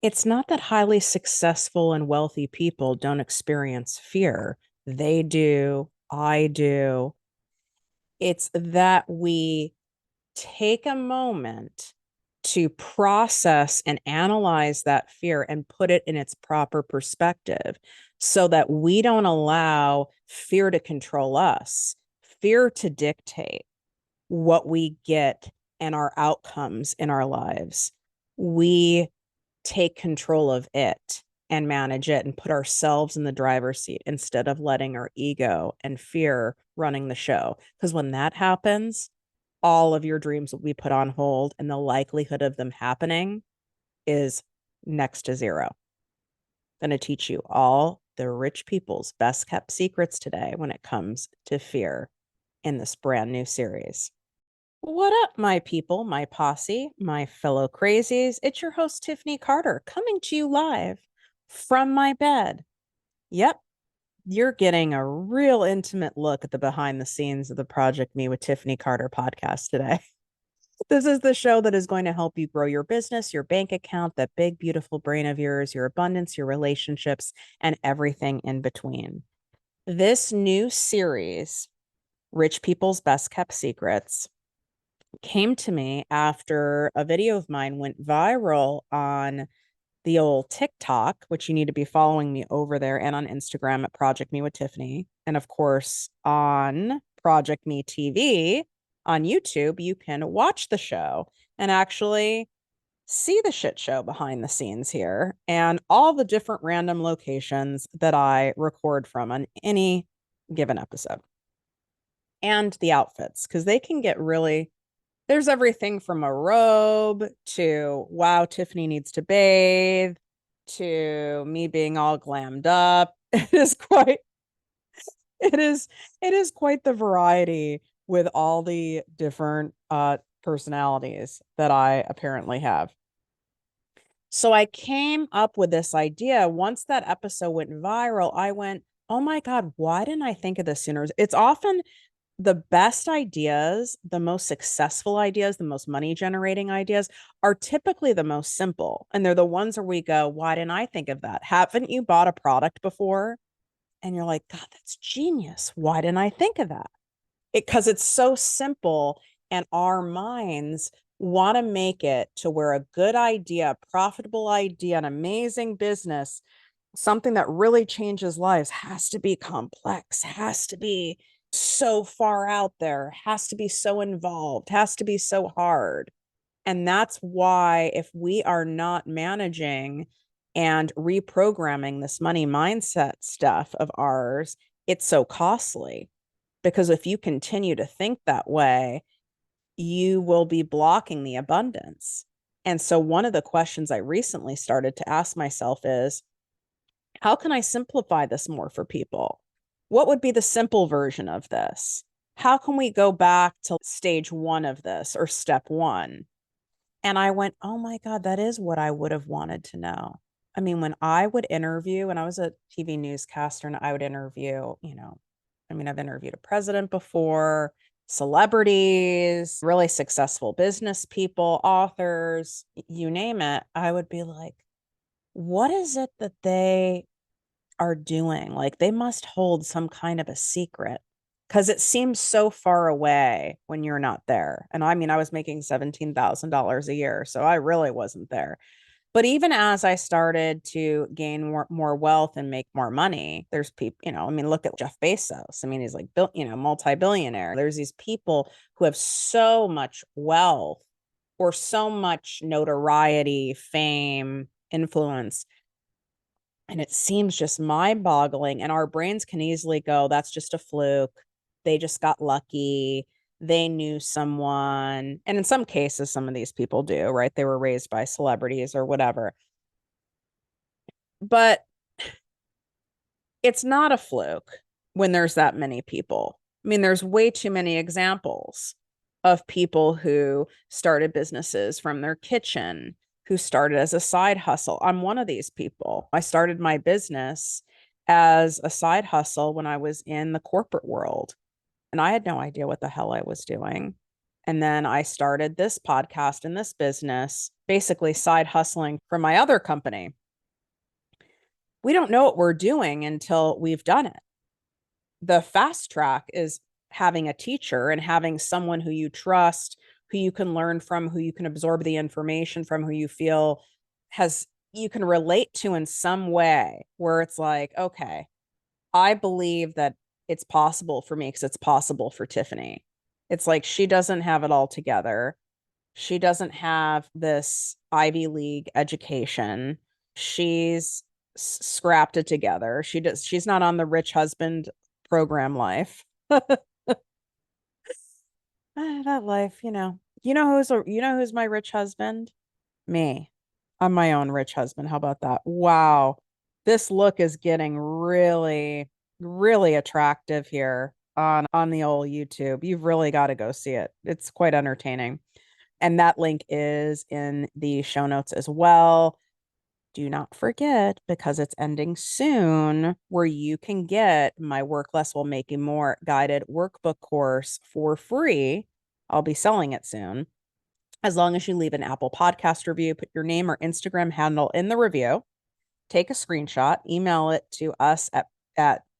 It's not that highly successful and wealthy people don't experience fear. They do. I do. It's that we take a moment to process and analyze that fear and put it in its proper perspective so that we don't allow fear to control us, fear to dictate what we get and our outcomes in our lives. We take control of it and manage it and put ourselves in the driver's seat instead of letting our ego and fear running the show. Because when that happens, all of your dreams will be put on hold and the likelihood of them happening is next to zero. I'm going to teach you all the rich people's best kept secrets today when it comes to fear in this brand new series. What up, my people, my posse, my fellow crazies? It's your host, Tiffany Carter, coming to you live from my bed. Yep, you're getting a real intimate look at the behind the scenes of the Project Me with Tiffany Carter podcast today. This is the show that is going to help you grow your business, your bank account, that big, beautiful brain of yours, your abundance, your relationships, and everything in between. This new series, Rich People's Best Kept Secrets, came to me after a video of mine went viral on the old TikTok, which you need to be following me over there, and on Instagram at Project Me with Tiffany. And of course, on Project Me TV on YouTube, you can watch the show and actually see the shit show behind the scenes here and all the different random locations that I record from on any given episode. And the outfits, because they can get really, there's everything from a robe to wow, Tiffany needs to bathe to me being all glammed up. It is quite it is it is quite the variety with all the different personalities that I apparently have. So I came up with this idea. Once that episode went viral, I went, "Oh my God, why didn't I think of this sooner?" It's often the best ideas, the most successful ideas, the most money generating ideas are typically the most simple. And they're the ones where we go, why didn't I think of that? Haven't you bought a product before? And you're like, God, that's genius. Why didn't I think of that? Because it's so simple and our minds want to make it to where a good idea, a profitable idea, an amazing business, something that really changes lives has to be complex, has to be so far out there, has to be so involved, has to be so hard. And that's why if we are not managing and reprogramming this money mindset stuff of ours, it's so costly. Because if you continue to think that way, you will be blocking the abundance. And so one of the questions I recently started to ask myself is, how can I simplify this more for people? What would be the simple version of this? How can we go back to stage one of this or step one? And I went, oh my God, that is what I would have wanted to know. I mean, when I would interview, when I was a TV newscaster and I would interview, I've interviewed a president before, celebrities, really successful business people, authors, you name it. I would be like, what is it that they are doing? Like they must hold some kind of a secret because it seems so far away when you're not there. And I mean, I was making $17,000 a year, so I really wasn't there. But even as I started to gain more wealth and make more money, there's people, look at Jeff Bezos. I mean, he's like, multi-billionaire. There's these people who have so much wealth or so much notoriety, fame, influence, and it seems just mind boggling. And our brains can easily go, that's just a fluke. They just got lucky. They knew someone. And in some cases, some of these people do, right? They were raised by celebrities or whatever. But it's not a fluke when there's that many people. I mean, there's way too many examples of people who started businesses from their kitchen, who started as a side hustle. I'm one of these people. I started my business as a side hustle when I was in the corporate world, and I had no idea what the hell I was doing. And then I started this podcast and this business, basically side hustling from my other company. We don't know what we're doing until we've done it. The fast track is having a teacher and having someone who you trust, who you can learn from, who you can absorb the information from, who you feel you can relate to in some way, where it's like, okay, I believe that it's possible for me because it's possible for Tiffany. It's like she doesn't have it all together. She doesn't have this Ivy League education. She's scrapped it together. She's not on the rich husband program life. That life, who's my rich husband? Me. I'm my own rich husband. How about that? Wow. This look is getting really, really attractive here on the old YouTube. You've really got to go see it. It's quite entertaining. And that link is in the show notes as well. Do not forget, because it's ending soon, where you can get my Work Less While Making More guided workbook course for free. I'll be selling it soon. As long as you leave an Apple Podcast review, put your name or Instagram handle in the review, take a screenshot, email it to us at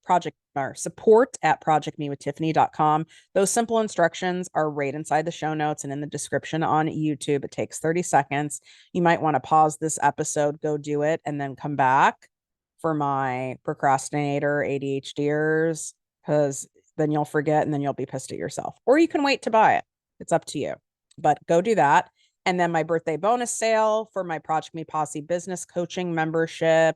project or support at projectmewithtiffany.com. Those simple instructions are right inside the show notes and in the description on YouTube. It takes 30 seconds. You might want to pause this episode, go do it, and then come back for my procrastinator ADHDers, because then you'll forget and then you'll be pissed at yourself. Or you can wait to buy it. It's up to you. But go do that. And then my birthday bonus sale for my Project Me Posse business coaching membership.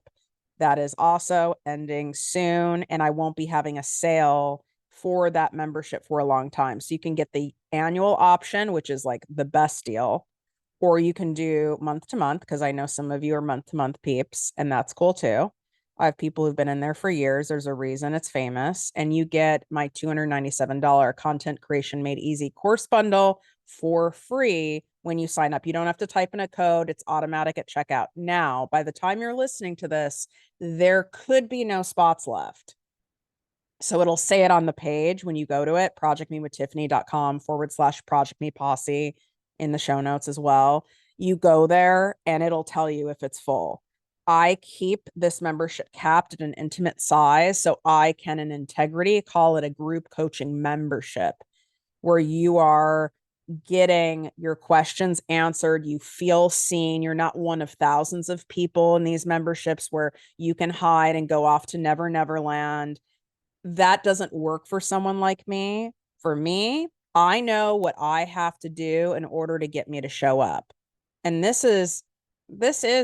That is also ending soon. And I won't be having a sale for that membership for a long time. So you can get the annual option, which is like the best deal, or you can do month to month, because I know some of you are month to month peeps, and that's cool too. I have people who've been in there for years. There's a reason it's famous. And you get my $297 content creation made easy course bundle for free when you sign up. You don't have to type in a code. It's automatic at checkout. Now, by the time you're listening to this, there could be no spots left. So it'll say it on the page when you go to it, projectmewithtiffany.com/projectmeposse in the show notes as well. You go there and it'll tell you if it's full. I keep this membership capped at an intimate size, so I can, in integrity, call it a group coaching membership, where you are getting your questions answered. You feel seen. You're not one of thousands of people in these memberships where you can hide and go off to Never Never Land. That doesn't work for someone like me. For me, I know what I have to do in order to get me to show up. And this is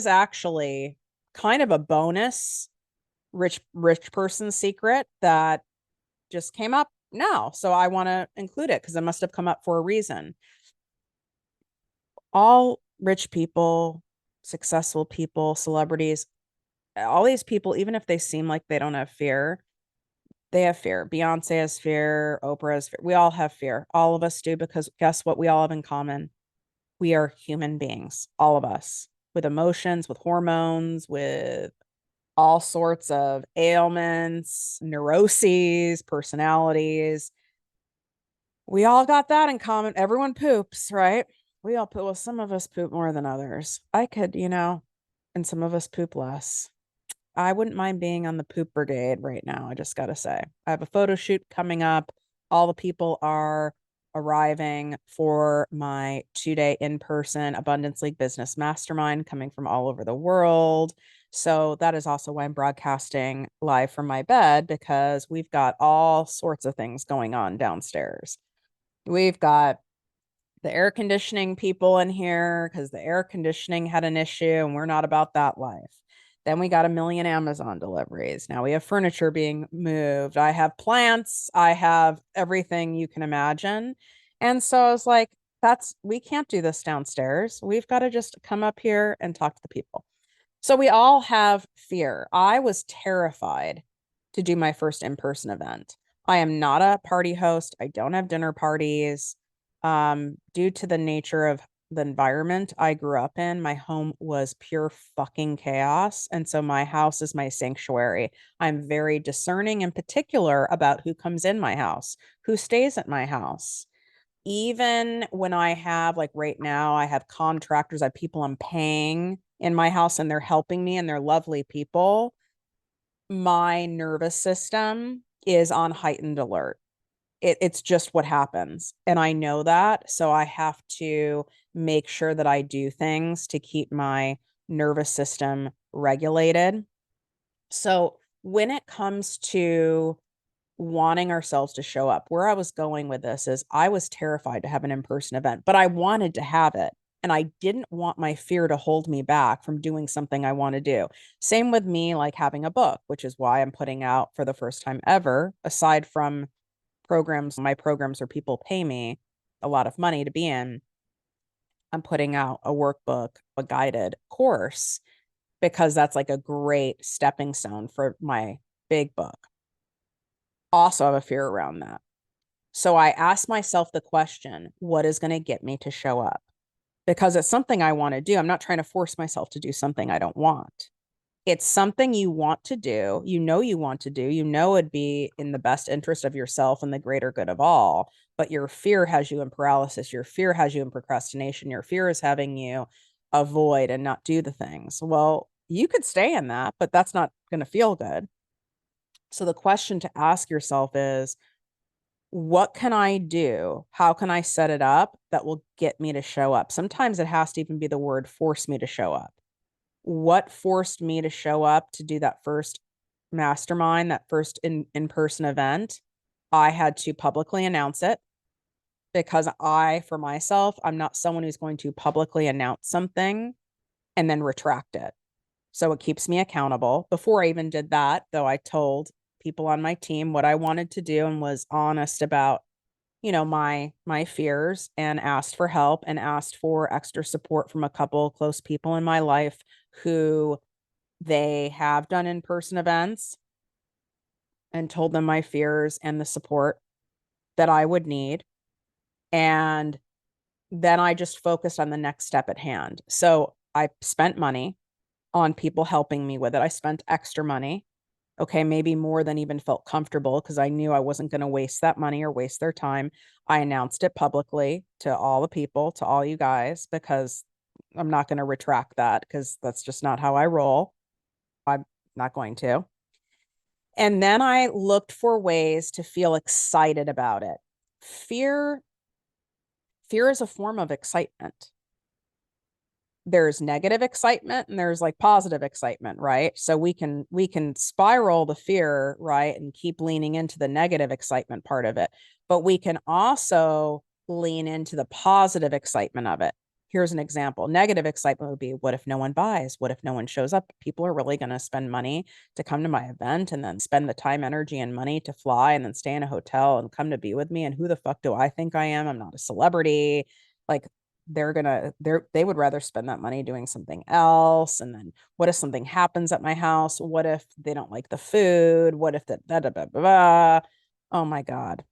actually kind of a bonus rich person secret that just came up now. So I want to include it because it must have come up for a reason. All rich people, successful people, celebrities, all these people, even if they seem like they don't have fear, they have fear. Beyonce has fear. Oprah has fear. We all have fear. All of us do, because guess what we all have in common? We are human beings, all of us, with emotions, with hormones, with all sorts of ailments, neuroses, personalities. We all got that in common. Everyone poops, right? We all poop. Well, some of us poop more than others. I could, and some of us poop less. I wouldn't mind being on the poop brigade right now. I just got to say, I have a photo shoot coming up. All the people are arriving for my 2-day in-person Abundance League Business Mastermind, coming from all over the world. So that is also why I'm broadcasting live from my bed, because we've got all sorts of things going on downstairs. We've got the air conditioning people in here because the air conditioning had an issue and we're not about that life. Then we got a million Amazon deliveries. Now we have furniture being moved. I have plants. I have everything you can imagine. And so I was like, we can't do this downstairs. We've got to just come up here and talk to the people. So we all have fear. I was terrified to do my first in-person event. I am not a party host. I don't have dinner parties. Due to the nature of the environment I grew up in, my home was pure fucking chaos. And so my house is my sanctuary. I'm very discerning and particular about who comes in my house, who stays at my house. even when I have, like right now, I have contractors, I have people I'm paying in my house and they're helping me and they're lovely people, my nervous system is on heightened alert. It's just what happens. And I know that. So I have to make sure that I do things to keep my nervous system regulated. So when it comes to wanting ourselves to show up, where I was going with this is I was terrified to have an in-person event, but I wanted to have it. And I didn't want my fear to hold me back from doing something I want to do. Same with me, like having a book, which is why I'm putting out for the first time ever, aside from programs, my programs where people pay me a lot of money to be in, I'm putting out a workbook, a guided course, because that's like a great stepping stone for my big book. Also have a fear around that. So I asked myself the question, what is going to get me to show up? Because it's something I want to do. I'm not trying to force myself to do something I don't want. It's something you want to do, you want to do, it'd be in the best interest of yourself and the greater good of all, but your fear has you in paralysis, your fear has you in procrastination, your fear is having you avoid and not do the things. Well, you could stay in that, but that's not going to feel good. So the question to ask yourself is, what can I do? How can I set it up that will get me to show up? Sometimes it has to even be the word force me to show up. What forced me to show up to do that first mastermind, that first in-person event? I had to publicly announce it because for myself, I'm not someone who's going to publicly announce something and then retract it. So it keeps me accountable. Before I even did that, though, I told people on my team what I wanted to do and was honest about, my fears, and asked for help and asked for extra support from a couple close people in my life who they have done in-person events, and told them my fears and the support that I would need. And then I just focused on the next step at hand. So I spent money on people helping me with it. I spent extra money. Okay, maybe more than even felt comfortable because I knew I wasn't going to waste that money or waste their time. I announced it publicly to all the people, to all you guys, because I'm not going to retract that because that's just not how I roll. I'm not going to. And then I looked for ways to feel excited about it. Fear is a form of excitement. There's negative excitement and there's like positive excitement, right? So we can spiral the fear, right, and keep leaning into the negative excitement part of it, but we can also lean into the positive excitement of it. Here's an example. Negative excitement would be, what if no one buys? What if no one shows up? People are really going to spend money to come to my event and then spend the time, energy, and money to fly and then stay in a hotel and come to be with me. And who the fuck do I think I am? I'm not a celebrity. Like, they would rather spend that money doing something else. And then what if something happens at my house? What if they don't like the food? What if that, blah, blah, blah, blah. Oh my God.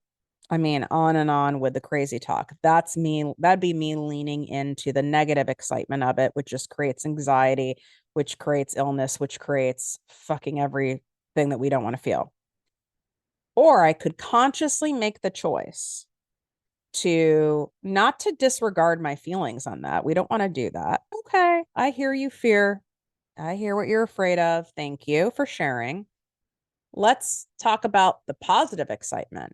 I mean, on and on with the crazy talk. That's me. That'd be me leaning into the negative excitement of it, which just creates anxiety, which creates illness, which creates fucking everything that we don't want to feel. Or I could consciously make the choice to not to disregard my feelings on that. We don't want to do that. Okay, I hear you, fear. I hear what you're afraid of. Thank you for sharing. Let's talk about the positive excitement.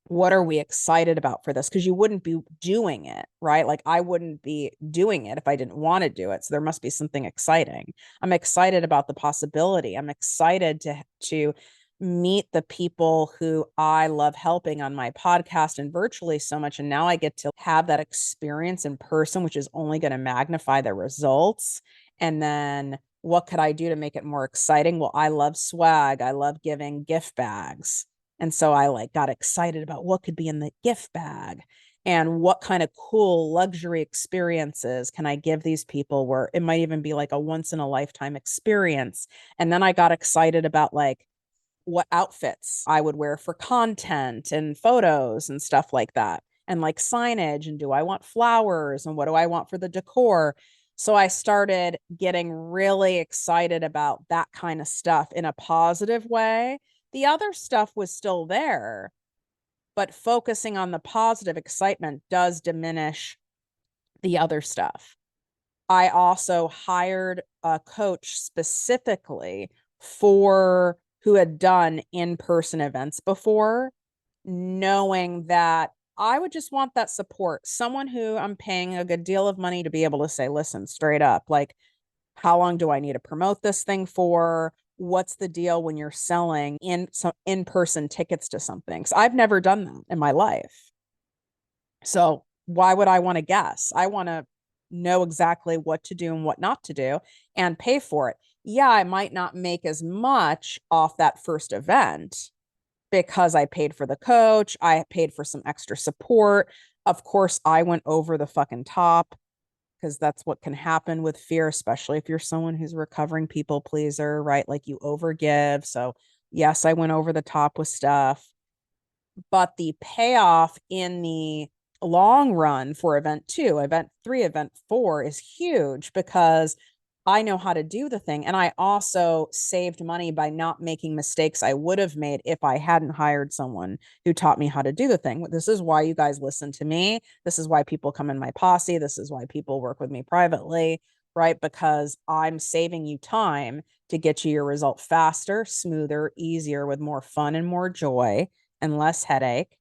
What are we excited about for this? Because you wouldn't be doing it, right? Like I wouldn't be doing it if I didn't want to do it. So there must be something exciting. I'm excited about the possibility. I'm excited to meet the people who I love helping on my podcast and virtually so much. And now I get to have that experience in person, which is only going to magnify the results. And then what could I do to make it more exciting? Well, I love swag. I love giving gift bags. And so I like got excited about what could be in the gift bag and what kind of cool luxury experiences can I give these people, where it might even be like a once in a lifetime experience. And then I got excited about like what outfits I would wear for content and photos and stuff like that. And like signage, and do I want flowers, and what do I want for the decor? So I started getting really excited about that kind of stuff in a positive way. The other stuff was still there, but focusing on the positive excitement does diminish the other stuff. I also hired a coach specifically for who had done in-person events before, knowing that I would just want that support. Someone who I'm paying a good deal of money to be able to say, listen, straight up, like, how long do I need to promote this thing for? What's the deal when you're selling in-person tickets to something? So I've never done that in my life. So why would I want to guess? I want to know exactly what to do and what not to do and pay for it. Yeah, I might not make as much off that first event because I paid for the coach, I paid for some extra support. Of course, I went over the fucking top because that's what can happen with fear, especially if you're someone who's a recovering people pleaser, right? Like you overgive. So, yes, I went over the top with stuff, but the payoff in the long run for event 2, event 3, event 4 is huge because I know how to do the thing. And I also saved money by not making mistakes I would have made if I hadn't hired someone who taught me how to do the thing. This is why you guys listen to me. This is why people come in my posse. This is why people work with me privately, right? Because I'm saving you time to get you your result faster, smoother, easier, with more fun and more joy and less headache.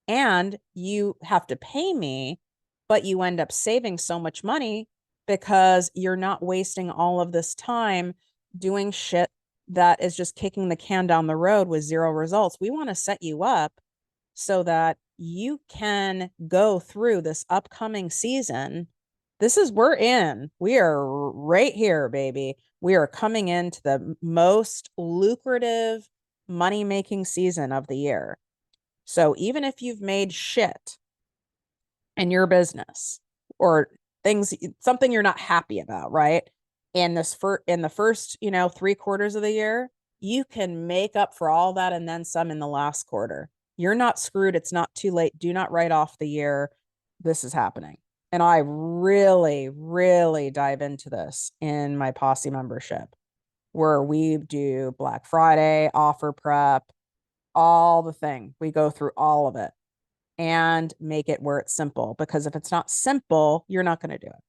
And you have to pay me, but you end up saving so much money because you're not wasting all of this time doing shit that is just kicking the can down the road with zero results. We want to set you up so that you can go through this upcoming season. We are right here, baby. We are coming into the most lucrative money making season of the year. So even if you've made shit in your business or something you're not happy about, right? In the first, 3 quarters of the year, you can make up for all that and then some in the last quarter. You're not screwed. It's not too late. Do not write off the year. This is happening. And I really, really dive into this in my posse membership, where we do Black Friday, offer prep, all the thing. We go through all of it and make it where it's simple, because if it's not simple, you're not going to do it.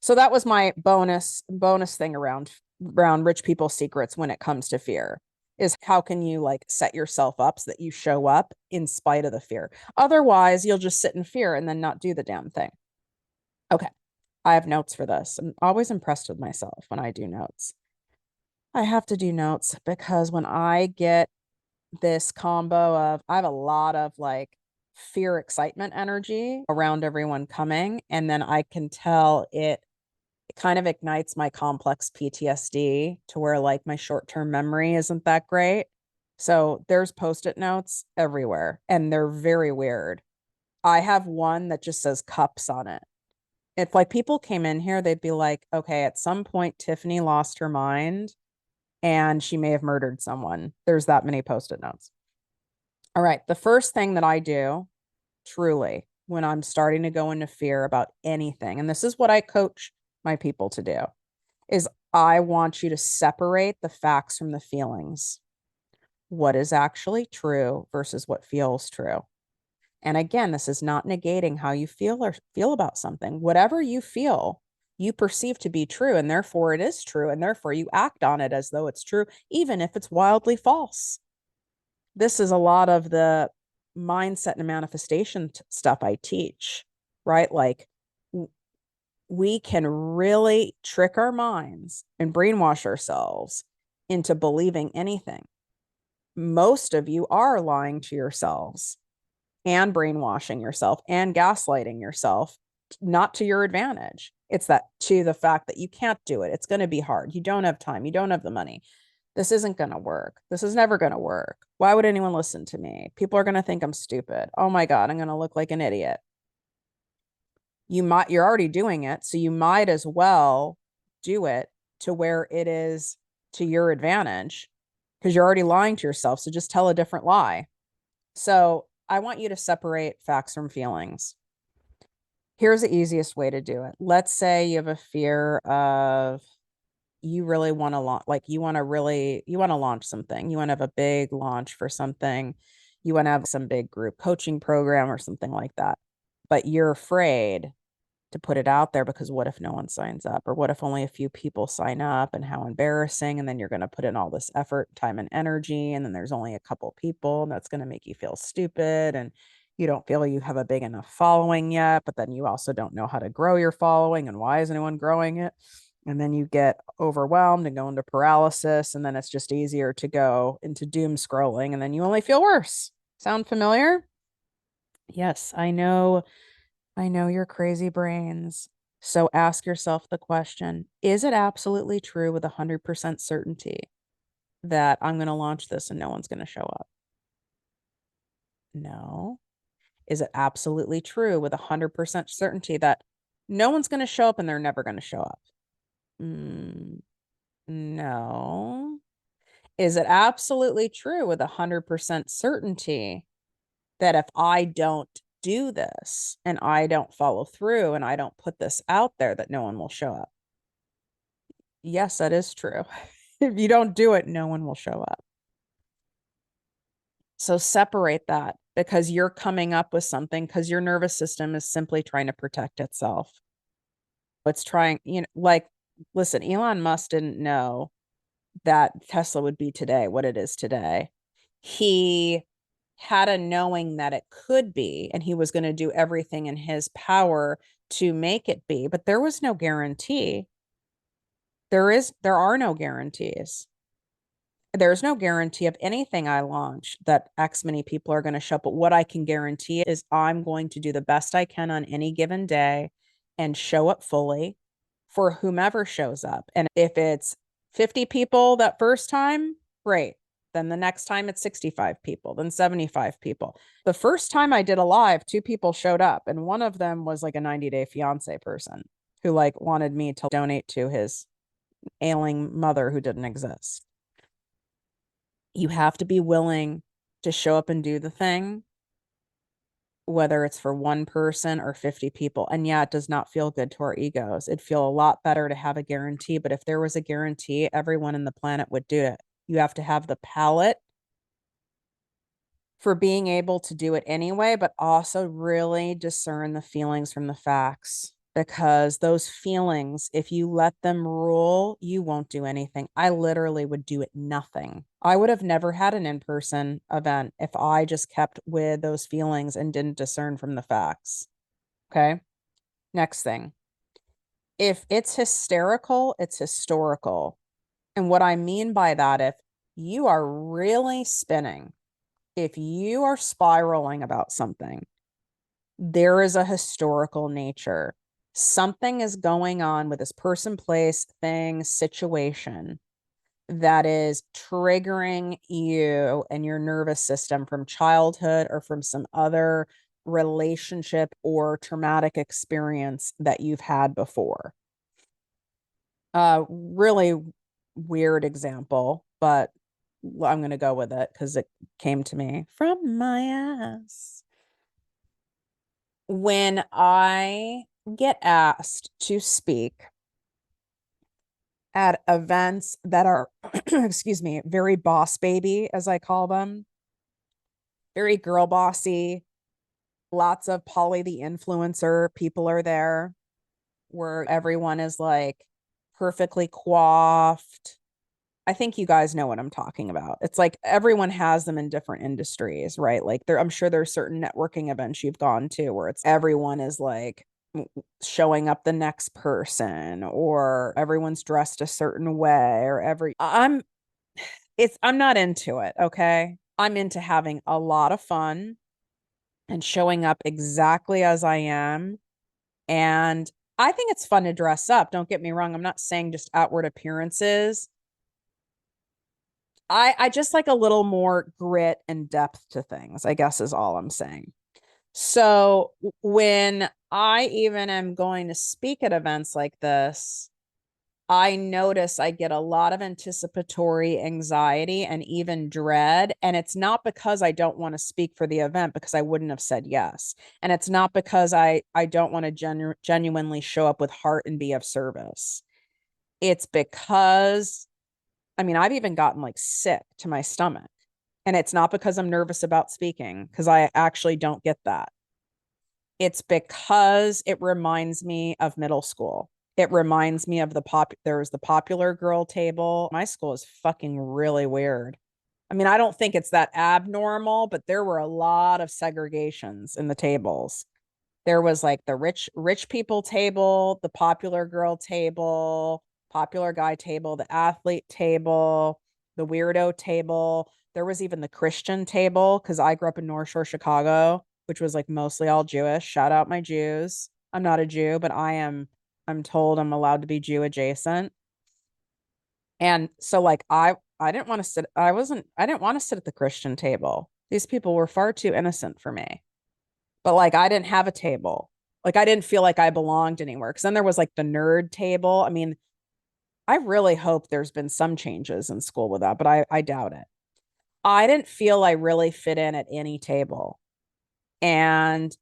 So that was my bonus thing around rich people secrets when it comes to fear, is how can you like set yourself up so that you show up in spite of the fear. Otherwise, you'll just sit in fear and then not do the damn thing. Okay. I have notes for this. I'm always impressed with myself when I do notes. I have to do notes because when I get this combo of, I have a lot of like fear, excitement energy around everyone coming. And then I can tell it kind of ignites my complex PTSD to where like my short-term memory isn't that great. So there's post-it notes everywhere and they're very weird. I have one that just says cups on it. If like people came in here, they'd be like, okay, at some point Tiffany lost her mind and she may have murdered someone. There's that many post-it notes. All right. The first thing that I do, truly, when I'm starting to go into fear about anything, and this is what I coach my people to do, is I want you to separate the facts from the feelings. What is actually true versus what feels true. And again, this is not negating how you feel or feel about something. Whatever you feel, you perceive to be true, and therefore it is true, and therefore you act on it as though it's true, even if it's wildly false. This is a lot of the mindset and manifestation stuff I teach, right? Like we can really trick our minds and brainwash ourselves into believing anything. Most of you are lying to yourselves and brainwashing yourself and gaslighting yourself, not to your advantage. It's that to the fact that you can't do it. It's going to be hard. You don't have time. You don't have the money. This isn't going to work. This is never going to work. Why would anyone listen to me? People are going to think I'm stupid. Oh my God, I'm going to look like an idiot. You're already doing it, so you might as well do it to where it is to your advantage, because you're already lying to yourself. So just tell a different lie. So I want you to separate facts from feelings. Here's the easiest way to do it. Let's say you have a fear of, you really want to launch, like you want to launch something. You want to have a big launch for something. You want to have some big group coaching program or something like that, but you're afraid to put it out there because what if no one signs up? Or what if only a few people sign up, and how embarrassing? And then you're going to put in all this effort, time, and energy, and then there's only a couple people, and that's going to make you feel stupid. And you don't feel you have a big enough following yet, but then you also don't know how to grow your following, and why is anyone growing it? And then you get overwhelmed and go into paralysis, and then it's just easier to go into doom scrolling, and then you only feel worse. Sound familiar? Yes, I know your crazy brains. So ask yourself the question, is it absolutely true with 100% certainty that I'm going to launch this and no one's going to show up? No. Is it absolutely true with 100% certainty that no one's going to show up and they're never going to show up? No. Is it absolutely true with 100% certainty that if I don't do this and I don't follow through and I don't put this out there, that no one will show up? Yes, that is true. If you don't do it, no one will show up. So separate that, because you're coming up with something because your nervous system is simply trying to protect itself. It's trying, like, listen, Elon Musk didn't know that Tesla would be today what it is today. He had a knowing that it could be, and he was going to do everything in his power to make it be, but there was no guarantee. There are no guarantees. There's no guarantee of anything I launch that X many people are going to show up. But what I can guarantee is I'm going to do the best I can on any given day and show up fully for whomever shows up. And if it's 50 people that first time, great. Then the next time it's 65 people, then 75 people. The first time I did a live, 2 people showed up, and one of them was like a 90-day fiance person who like wanted me to donate to his ailing mother who didn't exist. You have to be willing to show up and do the thing, whether it's for one person or 50 people. And yeah, it does not feel good to our egos. It'd feel a lot better to have a guarantee. But if there was a guarantee, everyone in the planet would do it. You have to have the palate for being able to do it anyway, but also really discern the feelings from the facts, because those feelings, if you let them rule, you won't do anything. I literally would do it nothing. I would have never had an in-person event if I just kept with those feelings and didn't discern from the facts. Okay. Next thing. If it's hysterical, it's historical. And what I mean by that, if you are really spinning, if you are spiraling about something, there is a historical nature. Something is going on with this person, place, thing, situation that is triggering you and your nervous system from childhood or from some other relationship or traumatic experience that you've had before. Really weird example, but I'm going to go with it because it came to me from my ass. When I get asked to speak at events that are, excuse me, very boss baby, as I call them, very girl bossy, lots of Polly the influencer people are there, where everyone is like perfectly coiffed. I think you guys know what I'm talking about. It's like everyone has them in different industries, right? Like I'm sure there's certain networking events you've gone to where it's everyone is like showing up the next person, or everyone's dressed a certain way, or I'm not into it, okay? I'm into having a lot of fun and showing up exactly as I am. And I think it's fun to dress up. Don't get me wrong. I'm not saying just outward appearances. I just like a little more grit and depth to things, I guess is all I'm saying. So when I even am going to speak at events like this, I notice I get a lot of anticipatory anxiety and even dread. And it's not because I don't want to speak for the event, because I wouldn't have said yes. And it's not because I don't want to genuinely show up with heart and be of service. It's because, I mean, I've even gotten like sick to my stomach. And it's not because I'm nervous about speaking, because I actually don't get that. It's because it reminds me of middle school. It reminds me of there was the popular girl table. My school is fucking really weird. I mean, I don't think it's that abnormal, but there were a lot of segregations in the tables. There was like the rich people table, the popular girl table, popular guy table, the athlete table, the weirdo table. There was even the Christian table because I grew up in North Shore, Chicago, which was like mostly all Jewish. Shout out my Jews. I'm not a Jew, but I'm told I'm allowed to be Jew adjacent. And so like I didn't want to sit I didn't want to sit at the Christian table. These people were far too innocent for me. But like I didn't have a table. Like I didn't feel like I belonged anywhere. Cause then there was like the nerd table. I mean, I really hope there's been some changes in school with that, but I doubt it. I didn't feel I really fit in at any table. And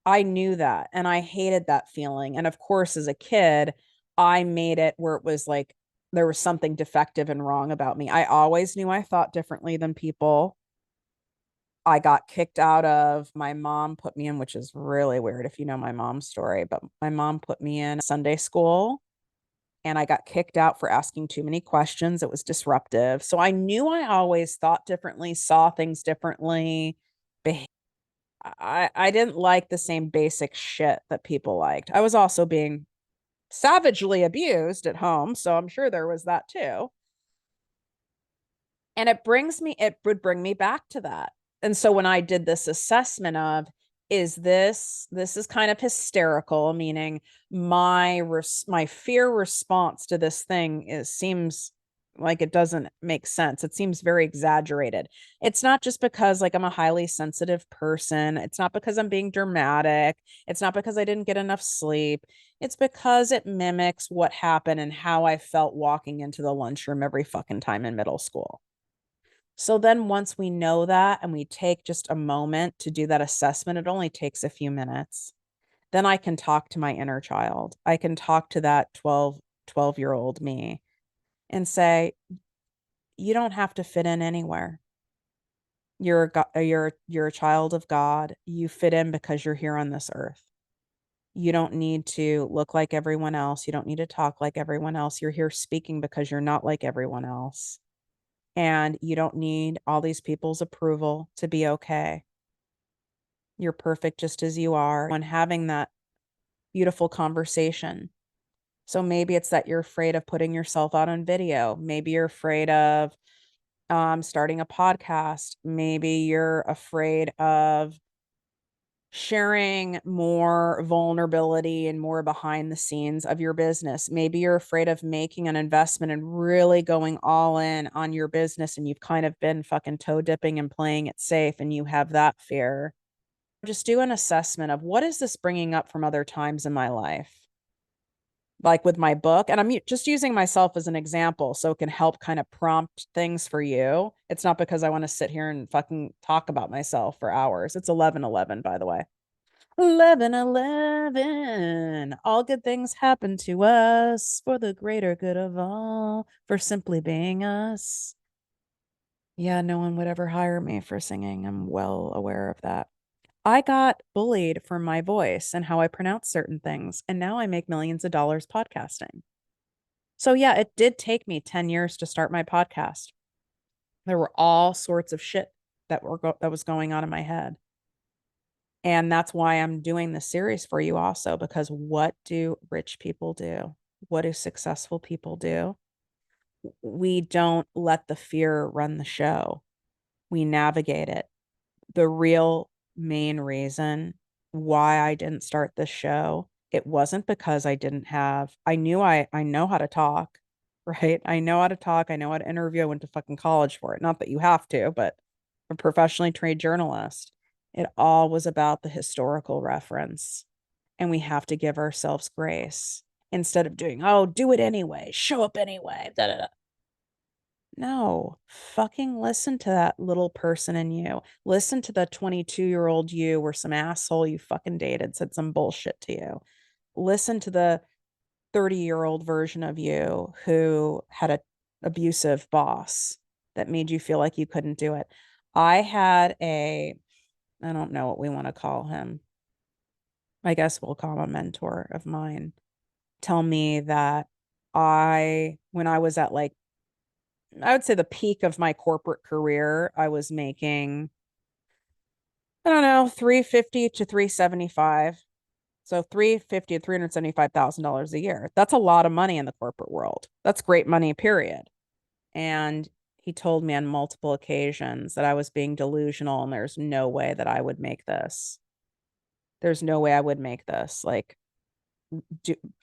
I knew that. And I hated that feeling. And of course, as a kid, I made it where it was like there was something defective and wrong about me. I always knew I thought differently than people. I got kicked out of my mom put me in, which is really weird if you know my mom's story, but my mom put me in Sunday school and I got kicked out for asking too many questions. It was disruptive. So I knew I always thought differently, saw things differently. I didn't like the same basic shit that people liked. I was also being savagely abused at home, so I'm sure there was that too. And it would bring me back to that. And so when I did this assessment of, this is kind of hysterical, meaning my fear response to this thing seems like it doesn't make sense. It seems very exaggerated. It's not just because like I'm a highly sensitive person. It's not because I'm being dramatic. It's not because I didn't get enough sleep. It's because it mimics what happened and how I felt walking into the lunchroom every fucking time in middle school. So then once we know that and we take just a moment to do that assessment, it only takes a few minutes. Then I can talk to my inner child. I can talk to that 12-year-old me and say, you don't have to fit in anywhere. You're a child of God. You fit in because you're here on this earth. You don't need to look like everyone else. You don't need to talk like everyone else. You're here speaking because you're not like everyone else. And you don't need all these people's approval to be okay. You're perfect just as you are. And having that beautiful conversation. So maybe it's that you're afraid of putting yourself out on video. Maybe you're afraid of starting a podcast. Maybe you're afraid of sharing more vulnerability and more behind the scenes of your business. Maybe you're afraid of making an investment and really going all in on your business and you've kind of been fucking toe dipping and playing it safe and you have that fear. Just do an assessment of what is this bringing up from other times in my life? Like with my book, and I'm just using myself as an example so it can help kind of prompt things for you. It's not because I want to sit here and fucking talk about myself for hours. It's 11:11, by the way. 11:11. All good things happen to us for the greater good of all, for simply being us. Yeah, no one would ever hire me for singing. I'm well aware of that. I got bullied for my voice and how I pronounce certain things, and now I make millions of dollars podcasting. So yeah, it did take me 10 years to start my podcast. There were all sorts of shit that was going on in my head. And that's why I'm doing this series for you also, because what do rich people do? What do successful people do? We don't let the fear run the show. We navigate it. The real main reason why I didn't start this show, it wasn't because I know how to talk, right? I know how to talk. I know how to interview. I went to fucking college for it. Not that you have to, but I'm a professionally trained journalist. It all was about the historical reference. And we have to give ourselves grace instead of doing, oh, do it anyway, show up anyway. Da, da, da. No, fucking listen to that little person in you. Listen to the 22-year-old you where some asshole you fucking dated said some bullshit to you. Listen to the 30-year-old version of you who had a abusive boss that made you feel like you couldn't do it. I had I don't know what we want to call him. I guess we'll call him a mentor of mine, tell me that when I was at like, I would say the peak of my corporate career, I was making, I don't know, 350 to 375. So 350 to $375,000 a year. That's a lot of money in the corporate world. That's great money, period. And he told me on multiple occasions that I was being delusional and there's no way that I would make this. There's no way I would make this like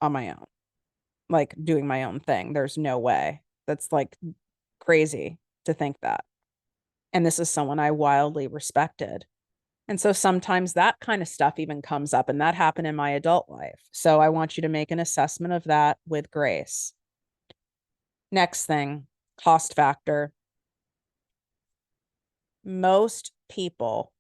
on my own, like doing my own thing. There's no way. That's like crazy to think that. And this is someone I wildly respected. And so sometimes that kind of stuff even comes up, and that happened in my adult life. So I want you to make an assessment of that with grace. Next thing, cost factor. Most people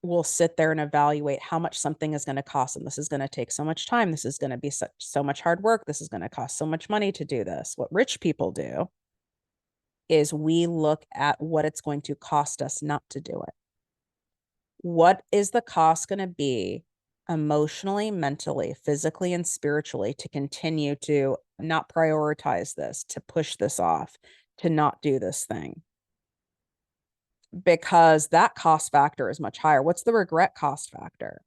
will sit there and evaluate how much something is going to cost them. This is going to take so much time. This is going to be so much hard work. This is going to cost so much money to do this. What rich people do is we look at what it's going to cost us not to do it. What is the cost going to be emotionally, mentally, physically, and spiritually to continue to not prioritize this, to push this off, to not do this thing? Because that cost factor is much higher. What's the regret cost factor?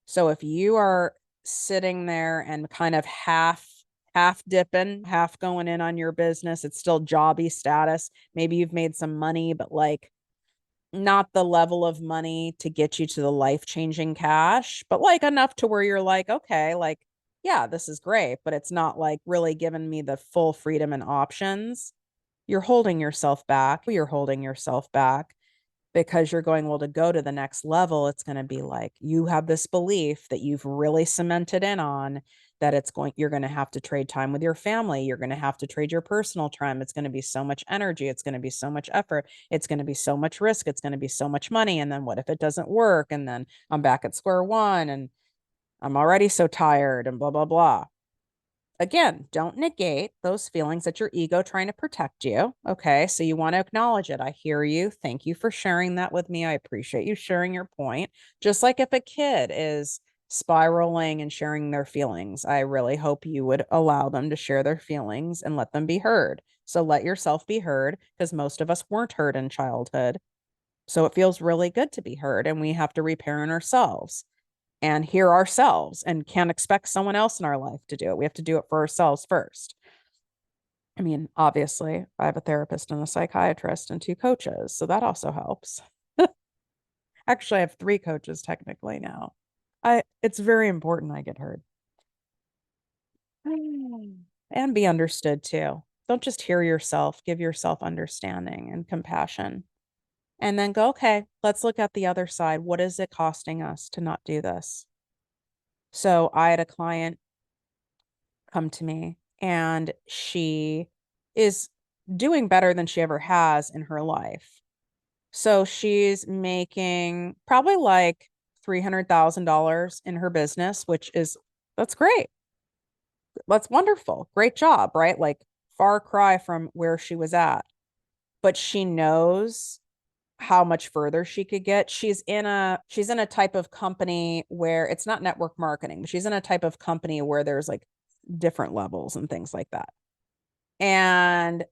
So if you are sitting there and kind of half dipping, half going in on your business, it's still jobby status. Maybe you've made some money, but like not the level of money to get you to the life-changing cash, but like enough to where you're like, okay, like, yeah, this is great, but it's not like really giving me the full freedom and options. You're holding yourself back. You're holding yourself back because you're going, well, to go to the next level, it's going to be like you have this belief that you've really cemented in on that you're going to have to trade time with your family. You're going to have to trade your personal time. It's going to be so much energy. It's going to be so much effort. It's going to be so much risk. It's going to be so much money. And then what if it doesn't work? And then I'm back at square one and I'm already so tired and blah, blah, blah. Again, don't negate those feelings that your ego trying to protect you. Okay. So you want to acknowledge it. I hear you. Thank you for sharing that with me. I appreciate you sharing your point. Just like if a kid is spiraling and sharing their feelings, I really hope you would allow them to share their feelings and let them be heard. So let yourself be heard because most of us weren't heard in childhood. So it feels really good to be heard, and we have to reparent ourselves and hear ourselves and can't expect someone else in our life to do it. We have to do it for ourselves first. I mean, obviously, I have a therapist and a psychiatrist and two coaches, so that also helps. Actually, I have three coaches technically now. It's very important I get heard and be understood too. Don't just hear yourself, give yourself understanding and compassion. And then go, okay, let's look at the other side. What is it costing us to not do this? So I had a client come to me and she is doing better than she ever has in her life. So she's making probably like $300,000 in her business, that's great. That's wonderful. Great job, right? Like far cry from where she was at. But she knows how much further she could get. She's in a type of company where it's not network marketing, but she's in a type of company where there's like different levels and things like that. And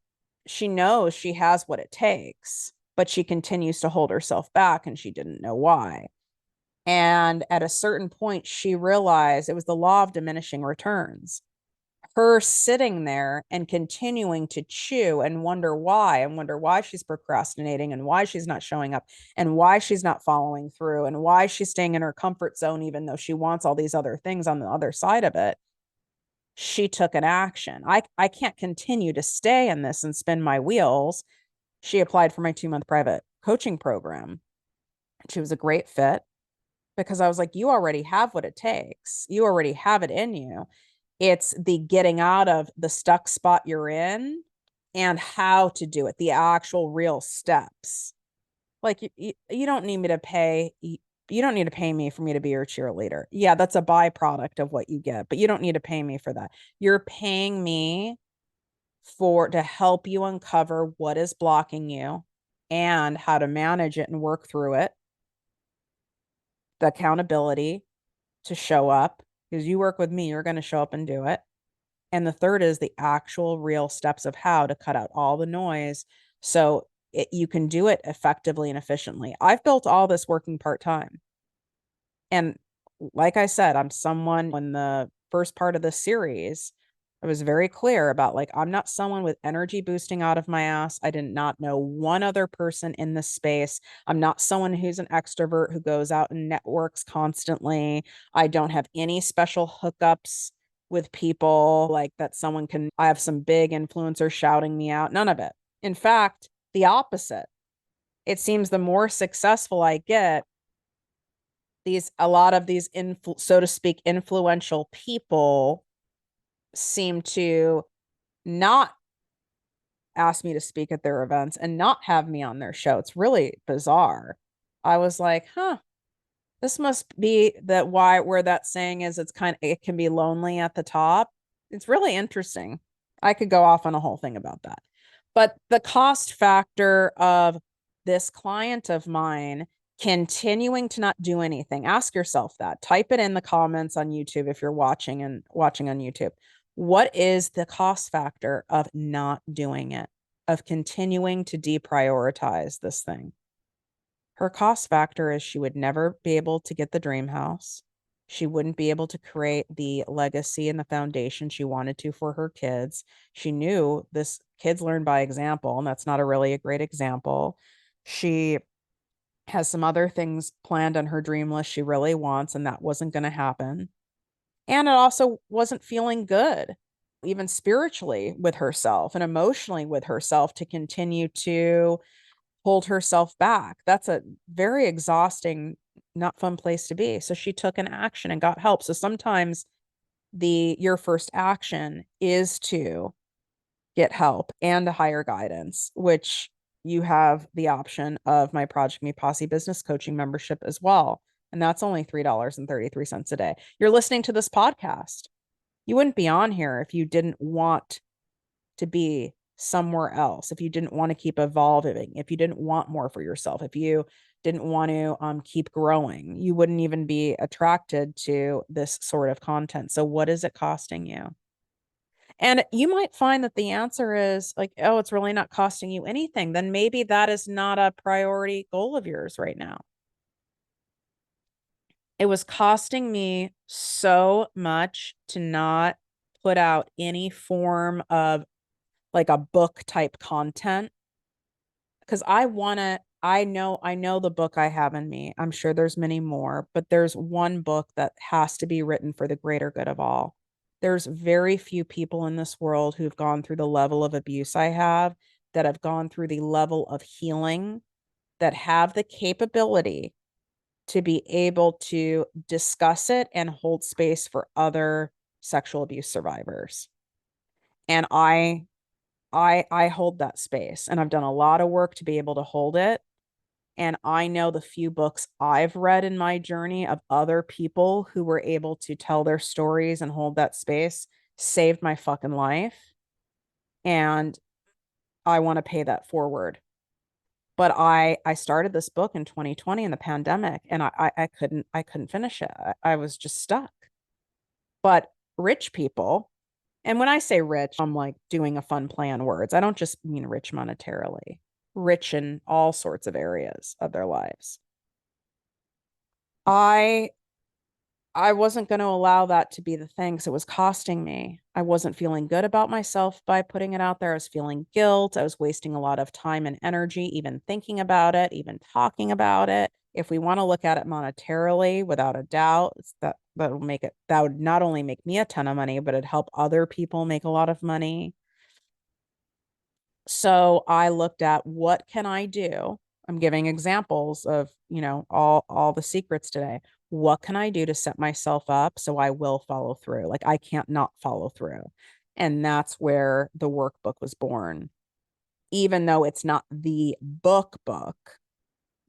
she knows she has what it takes, but she continues to hold herself back and she didn't know why. And at a certain point, she realized it was the law of diminishing returns. Her sitting there and continuing to chew and wonder why she's procrastinating and why she's not showing up and why she's not following through and why she's staying in her comfort zone, even though she wants all these other things on the other side of it. She took an action. I can't continue to stay in this and spin my wheels. She applied for my 2-month private coaching program. She was a great fit because I was like, you already have what it takes. You already have it in you. It's the getting out of the stuck spot you're in and how to do it, the actual real steps. Like you don't need me to pay. You don't need to pay me for me to be your cheerleader. Yeah, that's a byproduct of what you get, but you don't need to pay me for that. You're paying me to help you uncover what is blocking you and how to manage it and work through it, the accountability to show up, because you work with me, you're going to show up and do it. And the third is the actual real steps of how to cut out all the noise so you can do it effectively and efficiently. I've built all this working part-time. And like I said, I'm someone in the first part of the series, I was very clear about like, I'm not someone with energy boosting out of my ass. I did not know one other person in this space. I'm not someone who's an extrovert who goes out and networks constantly. I don't have any special hookups with people like that someone can, I have some big influencers shouting me out. None of it. In fact, the opposite. It seems the more successful I get, a lot of these so to speak influential people seem to not ask me to speak at their events and not have me on their show. It's really bizarre. I was like, huh, this must be that why where that saying is it's kind of it can be lonely at the top. It's really interesting. I could go off on a whole thing about that. But the cost factor of this client of mine continuing to not do anything, ask yourself that. Type it in the comments on YouTube if you're watching on YouTube. What is the cost factor of not doing it, of continuing to deprioritize this thing? Her cost factor is she would never be able to get the dream house. She wouldn't be able to create the legacy and the foundation she wanted to for her kids. She knew this kids learn by example, and that's not a great example. She has some other things planned on her dream list she really wants, and that wasn't going to happen. And it also wasn't feeling good, even spiritually with herself and emotionally with herself, to continue to hold herself back. That's a very exhausting, not fun place to be. So she took an action and got help. So sometimes your first action is to get help and to hire guidance, which you have the option of my Project Me Posse business coaching membership as well. And that's only $3.33 a day. You're listening to this podcast. You wouldn't be on here if you didn't want to be somewhere else, if you didn't want to keep evolving, if you didn't want more for yourself, if you didn't want to keep growing, you wouldn't even be attracted to this sort of content. So what is it costing you? And you might find that the answer is like, oh, it's really not costing you anything. Then maybe that is not a priority goal of yours right now. It was costing me so much to not put out any form of like a book type content, because I know the book I have in me. I'm sure there's many more, but there's one book that has to be written for the greater good of all. There's very few people in this world who've gone through the level of abuse I have, that have gone through the level of healing, that have the capability to be able to discuss it and hold space for other sexual abuse survivors. And I hold that space, and I've done a lot of work to be able to hold it. And I know the few books I've read in my journey of other people who were able to tell their stories and hold that space saved my fucking life. And I want to pay that forward. But I started this book in 2020 in the pandemic, and I couldn't finish it. I was just stuck. But rich people, and when I say rich, I'm like doing a fun play on words. I don't just mean rich monetarily, rich in all sorts of areas of their lives. I I wasn't going to allow that to be the thing, because it was costing me. I wasn't feeling good about myself by putting it out there. I was feeling guilt. I was wasting a lot of time and energy, even thinking about it, even talking about it. If we want to look at it monetarily, without a doubt, that would not only make me a ton of money, but it'd help other people make a lot of money. So I looked at, what can I do? I'm giving examples of, all the secrets today. What can I do to set myself up so I will follow through? Like, I can't not follow through. And that's where the workbook was born. Even though it's not the book,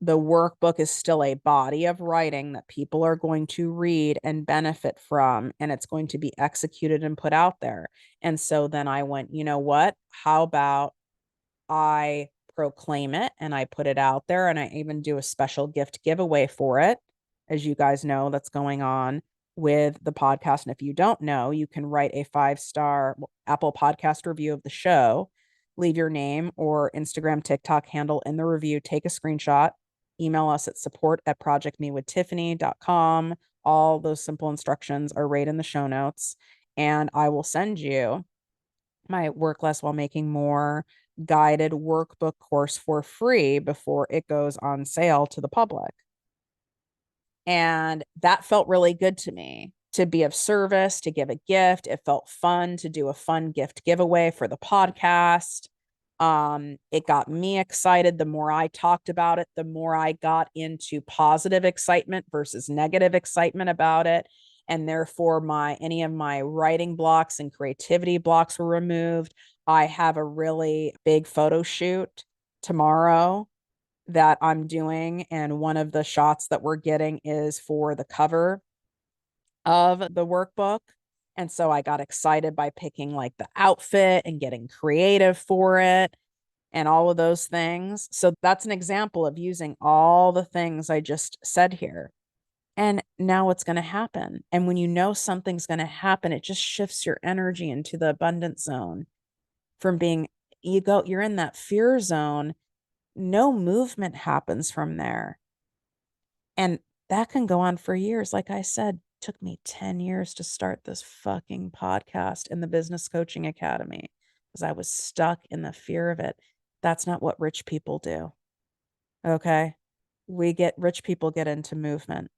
the workbook is still a body of writing that people are going to read and benefit from, and it's going to be executed and put out there. And so then I went, you know what? How about I proclaim it and I put it out there, and I even do a special gift giveaway for it. As you guys know, that's going on with the podcast. And if you don't know, you can write a 5-star Apple Podcast review of the show, leave your name or Instagram, TikTok handle in the review, take a screenshot, email us at support@projectmewithtiffany.com. All those simple instructions are right in the show notes. And I will send you my Work Less While Making More guided workbook course for free before it goes on sale to the public. And that felt really good to me, to be of service, to give a gift. It felt fun to do a fun gift giveaway for the podcast. It got me excited. The more I talked about it, the more I got into positive excitement versus negative excitement about it. And therefore any of my writing blocks and creativity blocks were removed. I have a really big photo shoot tomorrow that I'm doing, and one of the shots that we're getting is for the cover of the workbook. And so I got excited by picking like the outfit and getting creative for it and all of those things. So that's an example of using all the things I just said here. And now what's going to happen? And when you know something's going to happen, it just shifts your energy into the abundance zone. From being, you're in that fear zone, no movement happens from there. And that can go on for years. Like I said, took me 10 years to start this fucking podcast in the Business Coaching Academy because I was stuck in the fear of it. That's not what rich people do. Okay. Rich people get into movement.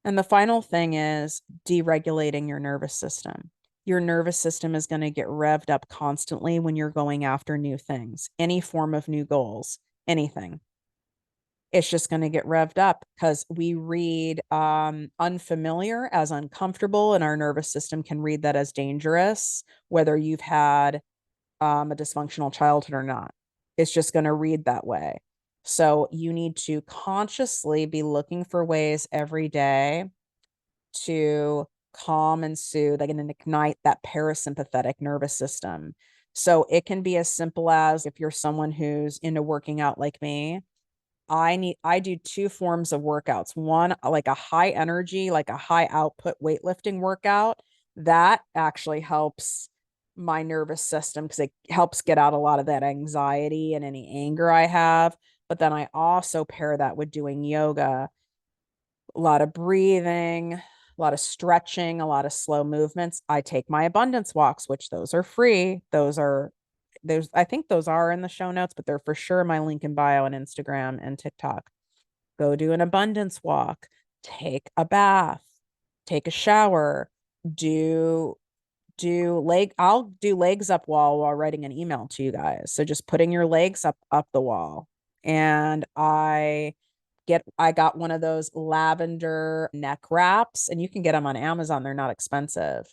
And the final thing is deregulating your nervous system. Your nervous system is going to get revved up constantly when you're going after new things, any form of new goals, anything. It's just going to get revved up because we read unfamiliar as uncomfortable, and our nervous system can read that as dangerous, whether you've had a dysfunctional childhood or not. It's just going to read that way. So you need to consciously be looking for ways every day to calm and soothe, like, and ignite that parasympathetic nervous system. So it can be as simple as, if you're someone who's into working out like me, I do 2 forms of workouts. One, like a high energy, like a high output weightlifting workout. That actually helps my nervous system because it helps get out a lot of that anxiety and any anger I have. But then I also pair that with doing yoga, a lot of breathing, a lot of stretching, a lot of slow movements. I take my abundance walks, which those are free. I think those are in the show notes, but they're for sure my link in bio on Instagram and TikTok. Go do an abundance walk, take a bath, take a shower, I'll do legs up wall while writing an email to you guys. So just putting your legs up the wall. And I got one of those lavender neck wraps, and you can get them on Amazon. They're not expensive.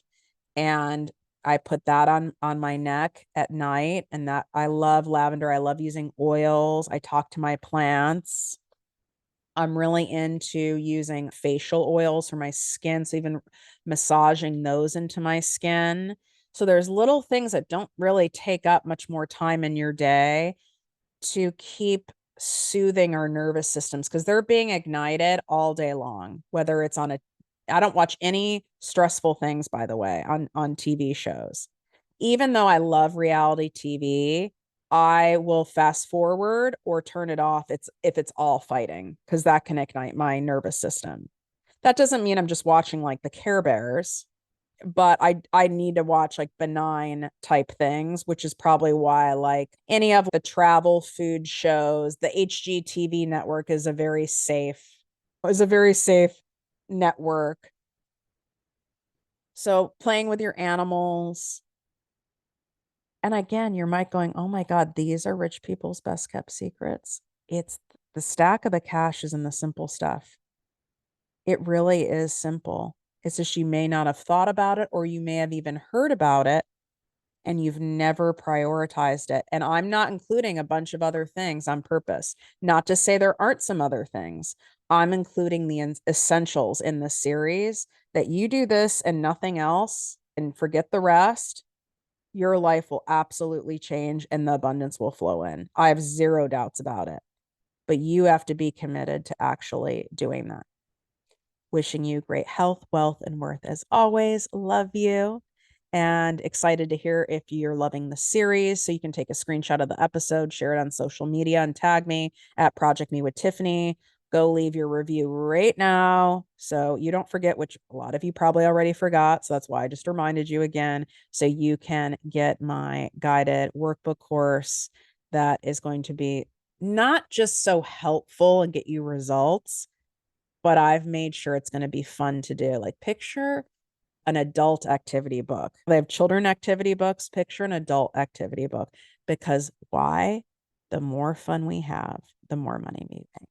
And I put that on my neck at night. And that, I love lavender. I love using oils. I talk to my plants. I'm really into using facial oils for my skin. So even massaging those into my skin. So there's little things that don't really take up much more time in your day to keep soothing our nervous systems, because they're being ignited all day long, whether it's I don't watch any stressful things, by the way, on TV shows. Even though I love reality TV, I will fast forward or turn it off if it's all fighting, because that can ignite my nervous system. That doesn't mean I'm just watching like the Care Bears, but I need to watch like benign type things, which is probably why I like any of the travel food shows. The HGTV network is a very safe network. So playing with your animals. And again, you might going, oh my God, these are rich people's best kept secrets. It's the stack of the cash is in the simple stuff. It really is simple. It's just you may not have thought about it, or you may have even heard about it and you've never prioritized it. And I'm not including a bunch of other things on purpose. Not to say there aren't some other things. I'm including the essentials in the series, that you do this and nothing else and forget the rest. your life will absolutely change and the abundance will flow in. I have zero doubts about it. But you have to be committed to actually doing that. Wishing you great health, wealth, and worth as always. Love you. And excited to hear if you're loving the series. So you can take a screenshot of the episode, share it on social media, and tag me at Project Me with Tiffany. Go leave your review right now so you don't forget, which a lot of you probably already forgot. So that's why I just reminded you again, so you can get my guided workbook course that is going to be not just so helpful and get you results, but I've made sure it's going to be fun to do. Like, picture an adult activity book. They have children activity books. Picture an adult activity book. Because why? The more fun we have, the more money we make.